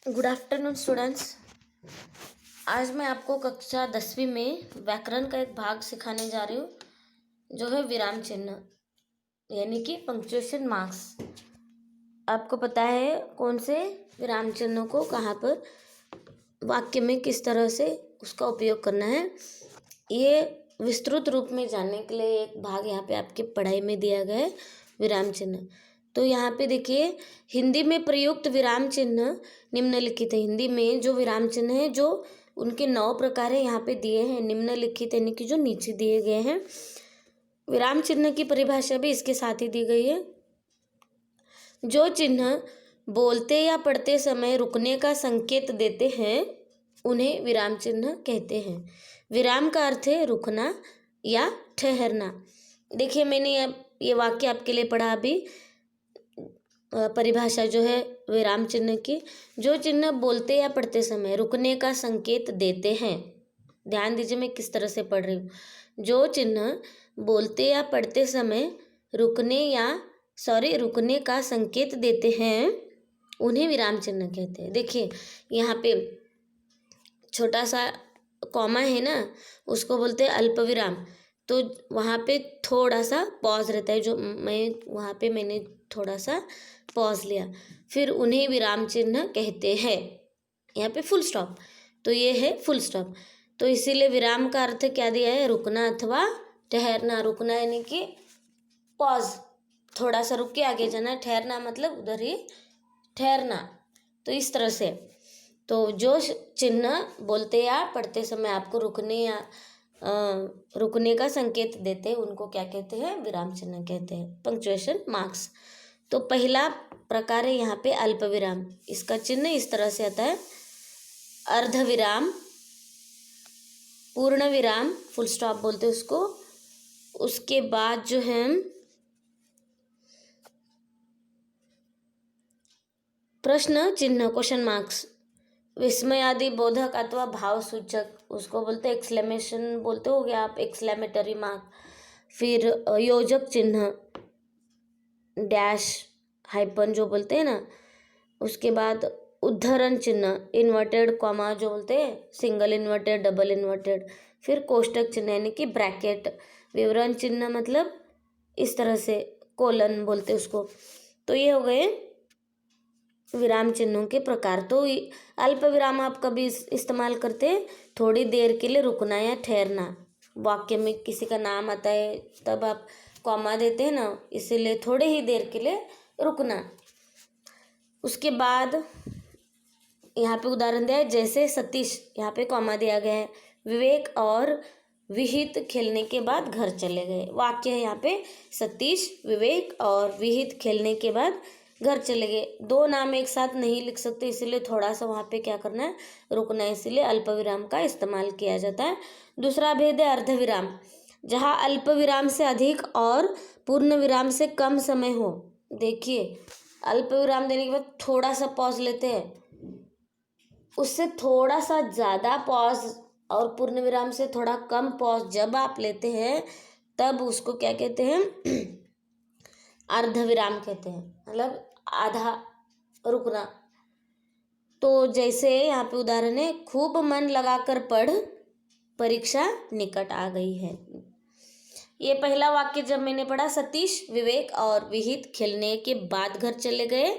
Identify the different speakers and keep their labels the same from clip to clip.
Speaker 1: Good afternoon students. आज मैं आपको कक्षा 10वीं में व्याकरण का एक भाग सिखाने जा रही हूँ जो है विराम चिन्ह यानी कि पंक्चुएशन मार्क्स। आपको पता है कौन से विराम चिन्हों को कहाँ पर वाक्य में किस तरह से उसका उपयोग करना है। ये विस्तृत रूप में जानने के लिए एक भाग यहाँ पे आपकी पढ़ाई में दिया गया है विराम चिन्ह। तो यहाँ पे देखिए, हिंदी में प्रयुक्त विराम चिन्ह निम्नलिखित है। हिंदी में जो विराम चिन्ह है जो उनके 9 प्रकार है यहाँ पे दिए हैं निम्नलिखित, यानी कि जो नीचे दिए गए हैं। विराम चिन्ह की परिभाषा भी इसके साथ ही दी गई है। जो चिन्ह बोलते या पढ़ते समय रुकने का संकेत देते हैं उन्हें विराम चिन्ह कहते हैं। विराम का अर्थ है रुकना या ठहरना। देखिए, मैंने अब ये वाक्य आपके लिए पढ़ा अभी, परिभाषा जो है विराम चिन्ह की। जो चिन्ह बोलते या पढ़ते समय रुकने का संकेत देते हैं, ध्यान दीजिए मैं किस तरह से पढ़ रही हूँ। जो चिन्ह बोलते या पढ़ते समय रुकने का संकेत देते हैं उन्हें विराम चिन्ह कहते हैं। देखिए यहाँ पे छोटा सा कॉमा है ना, उसको बोलते हैं अल्प विराम। तो वहाँ पे थोड़ा सा पॉज रहता है, जो मैंने थोड़ा सा पॉज लिया, फिर उन्हें विराम चिन्ह कहते हैं। यहाँ पे फुल स्टॉप, तो ये है फुल स्टॉप। तो इसीलिए विराम का अर्थ क्या दिया है, रुकना अथवा ठहरना। रुकना यानी कि पॉज, थोड़ा सा रुक के आगे जाना। ठहरना मतलब उधर ही ठहरना। तो इस तरह से तो जो चिन्ह बोलते या पढ़ते समय आपको रुकने का संकेत देते हैं उनको क्या कहते हैं, विराम चिन्ह कहते हैं, पंक्चुएशन मार्क्स। तो पहला प्रकार है यहाँ पे अल्प विराम। इसका चिन्ह इस तरह से आता है, अर्ध विराम, पूर्ण विराम, फुल स्टॉप बोलते हैं उसको। उसके बाद जो है प्रश्न चिन्ह, क्वेश्चन मार्क्स, विस्मय आदि बोधक अथवा भाव सूचक, उसको बोलते हैं एक्सक्लेमेशन बोलते हो गया आप, एक्सक्लेमेटरी मार्क। फिर योजक चिन्ह, डैश, हाइपन जो बोलते हैं ना। उसके बाद उद्धरण चिन्ह, इन्वर्टेड कॉमा जो बोलते हैं, सिंगल इन्वर्टेड, डबल इन्वर्टेड। फिर कोष्टक चिन्ह यानी कि ब्रैकेट। विवरण चिन्ह मतलब इस तरह से कोलन बोलते हैं उसको। तो ये हो गए विराम चिन्हों के प्रकार। तो अल्प विराम आप कभी इस्तेमाल करते हैं, थोड़ी देर के लिए रुकना या ठहरना। वाक्य में किसी का नाम आता है तब आप कॉमा देते हैं ना, इसीलिए थोड़े ही देर के लिए रुकना। उसके बाद यहाँ पे उदाहरण दिया है, जैसे सतीश, यहाँ पे कॉमा दिया गया है। विवेक और विहित खेलने के बाद घर चले गए। वाक्य है यहाँ पे, सतीश, विवेक और विहित खेलने के बाद घर चले गए। 2 नाम एक साथ नहीं लिख सकते, इसीलिए थोड़ा सा वहाँ पे क्या करना है, रुकना है। इसीलिए अल्प विराम का इस्तेमाल किया जाता है। दूसरा भेद है अर्ध विराम, जहाँ अल्प विराम से अधिक और पूर्ण विराम से कम समय हो। देखिए, अल्प विराम देने के बाद थोड़ा सा पॉज लेते हैं, उससे थोड़ा सा ज़्यादा पॉज, और पूर्ण विराम से थोड़ा कम पॉज जब आप लेते हैं तब उसको क्या कहते हैं, अर्ध विराम कहते हैं, मतलब आधा रुकना। तो जैसे यहाँ पे उदाहरण है, खूब मन लगाकर पढ़, परीक्षा निकट आ गई है। ये पहला वाक्य जब मैंने पढ़ा, सतीश, विवेक और विहित खेलने के बाद घर चले गए,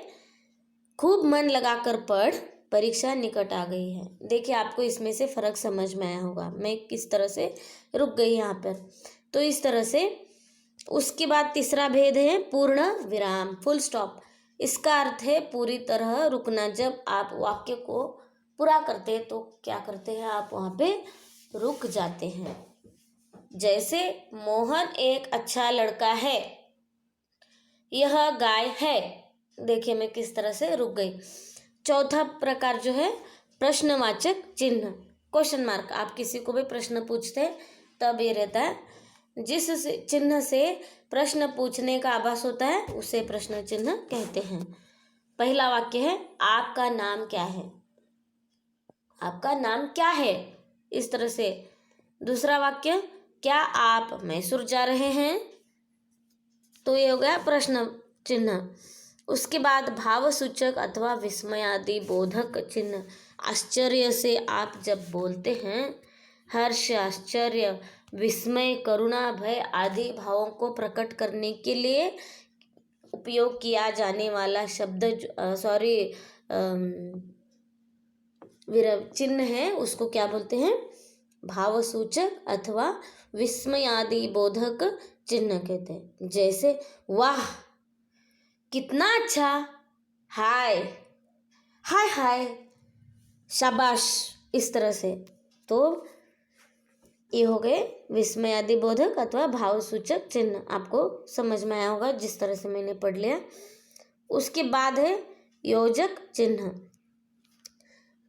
Speaker 1: खूब मन लगाकर पढ़, परीक्षा निकट आ गई है। देखिए, आपको इसमें से फर्क समझ में आया होगा, मैं किस तरह से रुक गई यहाँ पर। तो इस तरह से। उसके बाद तीसरा भेद है पूर्ण विराम, फुल स्टॉप। इसका अर्थ है पूरी तरह रुकना। जब आप वाक्य को पूरा करते हैं तो क्या करते हैं, आप वहाँ पे रुक जाते हैं। जैसे, मोहन एक अच्छा लड़का है, यह गाय है। देखिए मैं किस तरह से रुक गई। चौथा प्रकार जो है प्रश्नवाचक चिन्ह, क्वेश्चन मार्क। आप किसी को भी प्रश्न पूछते हैं तब ये रहता है, जिस चिन्ह से प्रश्न पूछने का आभास होता है उसे प्रश्न चिन्ह कहते हैं। पहला वाक्य है, आपका नाम क्या है, आपका नाम क्या है, इस तरह से। दूसरा वाक्य, क्या आप मैसूर जा रहे हैं, तो ये हो गया प्रश्न चिन्ह। उसके बाद भावसूचक अथवा विस्मय आदि बोधक चिन्ह। आश्चर्य से आप जब बोलते हैं, हर्ष, आश्चर्य, विस्मय, करुणा, भय आदि भावों को प्रकट करने के लिए उपयोग किया जाने वाला शब्द चिन्ह है, उसको क्या बोलते हैं? भावसूचक अथवा विस्मयादि बोधक चिन्ह कहते हैं। जैसे वाह, कितना अच्छा, हाय, हाय हाय, शाबाश, इस तरह से। तो ये हो गए विस्मयादि बोधक अथवा भावसूचक चिन्ह। आपको समझ में आया होगा जिस तरह से मैंने पढ़ लिया। उसके बाद है योजक चिन्ह।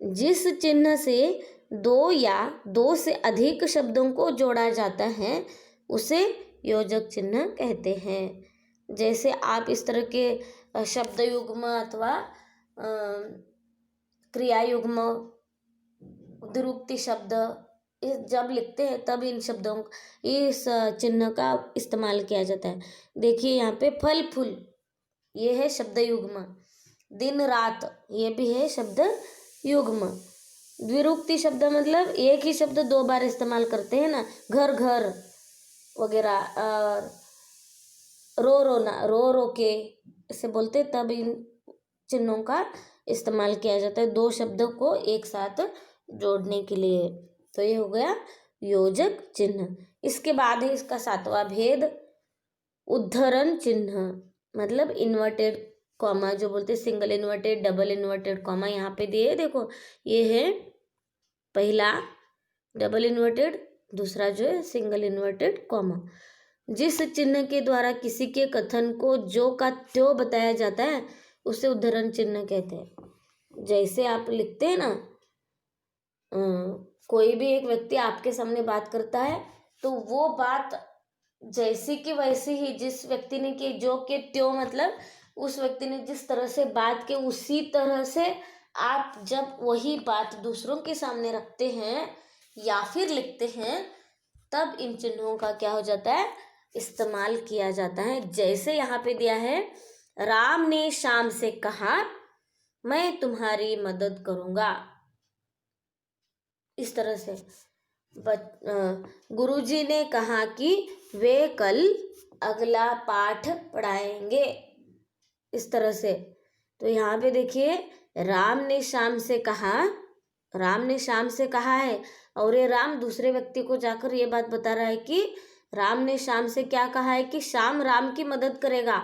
Speaker 1: जिस चिन्ह से दो या दो से अधिक शब्दों को जोड़ा जाता है उसे योजक चिन्ह कहते हैं। जैसे आप इस तरह के शब्द युग्म अथवा क्रिया युग्म, द्विरूपति शब्द जब लिखते हैं तब इन शब्दों, इस चिन्ह का इस्तेमाल किया जाता है। देखिए यहाँ पे फल फूल, ये है शब्द युग्म। दिन रात, ये भी है शब्द युग्म। द्विरूपति शब्द मतलब एक ही शब्द दो बार इस्तेमाल करते हैं ना, घर घर वगैरह, और रो रोना, रो रो के ऐसे बोलते, तब इन चिन्हों का इस्तेमाल किया जाता है दो शब्दों को एक साथ जोड़ने के लिए। तो ये हो गया योजक चिन्ह। इसके बाद है इसका सातवां भेद उद्धरण चिन्ह, मतलब इन्वर्टेड कॉमा जो बोलते हैं, single inverted, double inverted comma यहाँ पे दिए, देखो ये है पहला डबल इन्वर्टेड, दूसरा जो है सिंगल इन्वर्टेड कॉमा। जिस चिन्ह के द्वारा किसी के कथन को जो का त्यों बताया जाता है उसे उद्धरण चिन्ह कहते हैं। जैसे आप लिखते हैं ना, कोई भी एक व्यक्ति आपके सामने बात करता है तो वो बात जैसी कि वैसी ही, जिस व्यक्ति ने की जो के त्यों, मतलब उस व्यक्ति ने जिस तरह से बात की उसी तरह से आप जब वही बात दूसरों के सामने रखते हैं या फिर लिखते हैं तब इन चिन्हों का क्या हो जाता है? इस्तेमाल किया जाता है। जैसे यहाँ पे दिया है, राम ने श्याम से कहा मैं तुम्हारी मदद करूंगा, इस तरह से। गुरुजी ने कहा कि वे कल अगला पाठ पढ़ाएंगे, इस तरह से। तो यहाँ पे देखिए, राम ने श्याम से कहा, राम ने श्याम से कहा है, और ये राम दूसरे व्यक्ति को जाकर ये बात बता रहा है कि राम ने श्याम से क्या कहा है कि श्याम राम की मदद करेगा।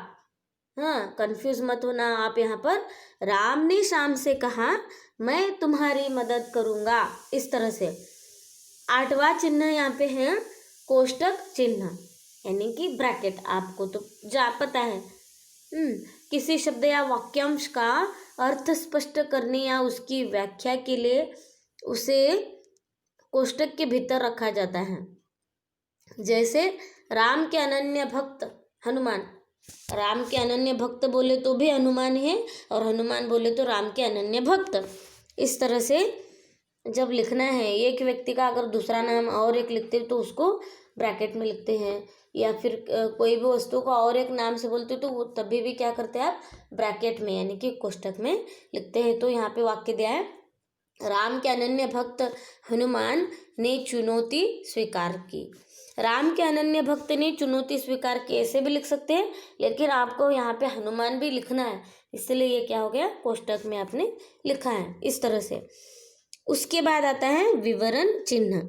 Speaker 1: हाँ, कंफ्यूज मत होना आप। यहाँ पर राम ने श्याम से कहा मैं तुम्हारी मदद करूंगा, इस तरह से। आठवां चिन्ह यहाँ पे है कोष्टक चिन्ह, यानी कि ब्रैकेट। आपको तो पता है। किसी शब्द या वाक्यांश का अर्थ स्पष्ट करने या उसकी व्याख्या के लिए उसे कोष्टक के भीतर रखा जाता है। जैसे राम के अनन्य भक्त हनुमान, राम के अनन्य भक्त बोले तो भी हनुमान है, और हनुमान बोले तो राम के अनन्य भक्त। इस तरह से जब लिखना है एक व्यक्ति का अगर दूसरा नाम और एक लिखते हैं तो उसको ब्रैकेट में लिखते हैं, या फिर कोई भी वस्तु को और एक नाम से बोलते तो वो तभी भी क्या करते हैं आप? ब्रैकेट में, यानी कि कोष्टक में लिखते हैं। तो यहाँ पे वाक्य दिया है, राम के अनन्य भक्त हनुमान ने चुनौती स्वीकार की। राम के अनन्य भक्त ने चुनौती स्वीकार की ऐसे भी लिख सकते हैं, लेकिन आपको यहाँ पे हनुमान भी लिखना है, इसलिए ये क्या हो गया? कोष्टक में आपने लिखा है, इस तरह से। उसके बाद आता है विवरण चिन्ह।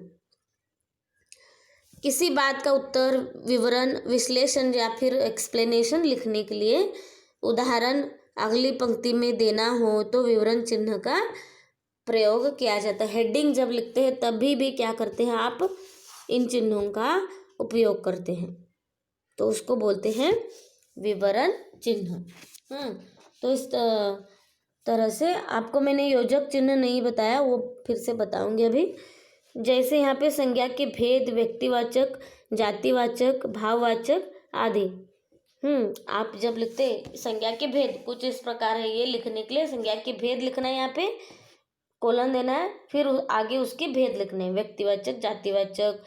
Speaker 1: किसी बात का उत्तर, विवरण, विश्लेषण या फिर एक्सप्लेनेशन लिखने के लिए उदाहरण अगली पंक्ति में देना हो तो विवरण चिन्ह का प्रयोग किया जाता है। हेडिंग जब लिखते हैं तभी भी क्या करते हैं आप? इन चिन्हों का उपयोग करते हैं, तो उसको बोलते हैं विवरण चिन्ह। तो इस तरह से आपको मैंने योजक चिन्ह नहीं बताया, वो फिर से बताऊंगी अभी। जैसे यहाँ पे संज्ञा के भेद, व्यक्तिवाचक, जातिवाचक, भाववाचक आदि। आप जब लिखते संज्ञा के भेद कुछ इस प्रकार है, ये लिखने के लिए संज्ञा के भेद लिखना है, यहाँ पे कोलन देना है, फिर आगे उसके भेद लिखने हैं, व्यक्तिवाचक, जातिवाचक,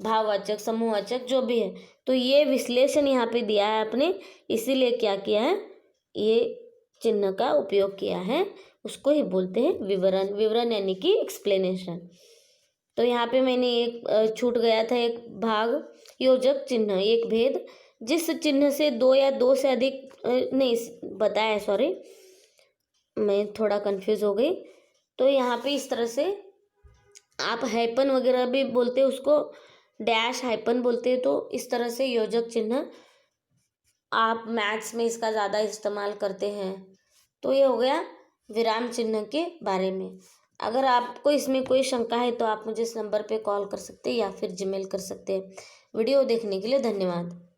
Speaker 1: भाववाचक, समूहवाचक, जो भी है। तो ये विश्लेषण यहाँ पे दिया है आपने, इसीलिए क्या किया है? ये चिन्ह का उपयोग किया है उसको ही बोलते हैं विवरण। विवरण यानी कि एक्सप्लेनेशन। तो यहाँ पे मैंने एक छूट गया था एक भाग, योजक चिन्ह, एक भेद। जिस चिन्ह से दो या दो से अधिक नहीं बताया, सॉरी मैं थोड़ा कंफ्यूज हो गई। तो यहाँ पे इस तरह से आप हाइपन वगैरह भी बोलते हैं उसको, डैश हाइपन बोलते हैं। तो इस तरह से योजक चिन्ह आप मैथ्स में इसका ज़्यादा इस्तेमाल करते हैं। तो ये हो गया विराम चिन्ह के बारे में। अगर आपको इसमें कोई शंका है तो आप मुझे इस नंबर पे कॉल कर सकते हैं या फिर जीमेल कर सकते हैं। वीडियो देखने के लिए धन्यवाद।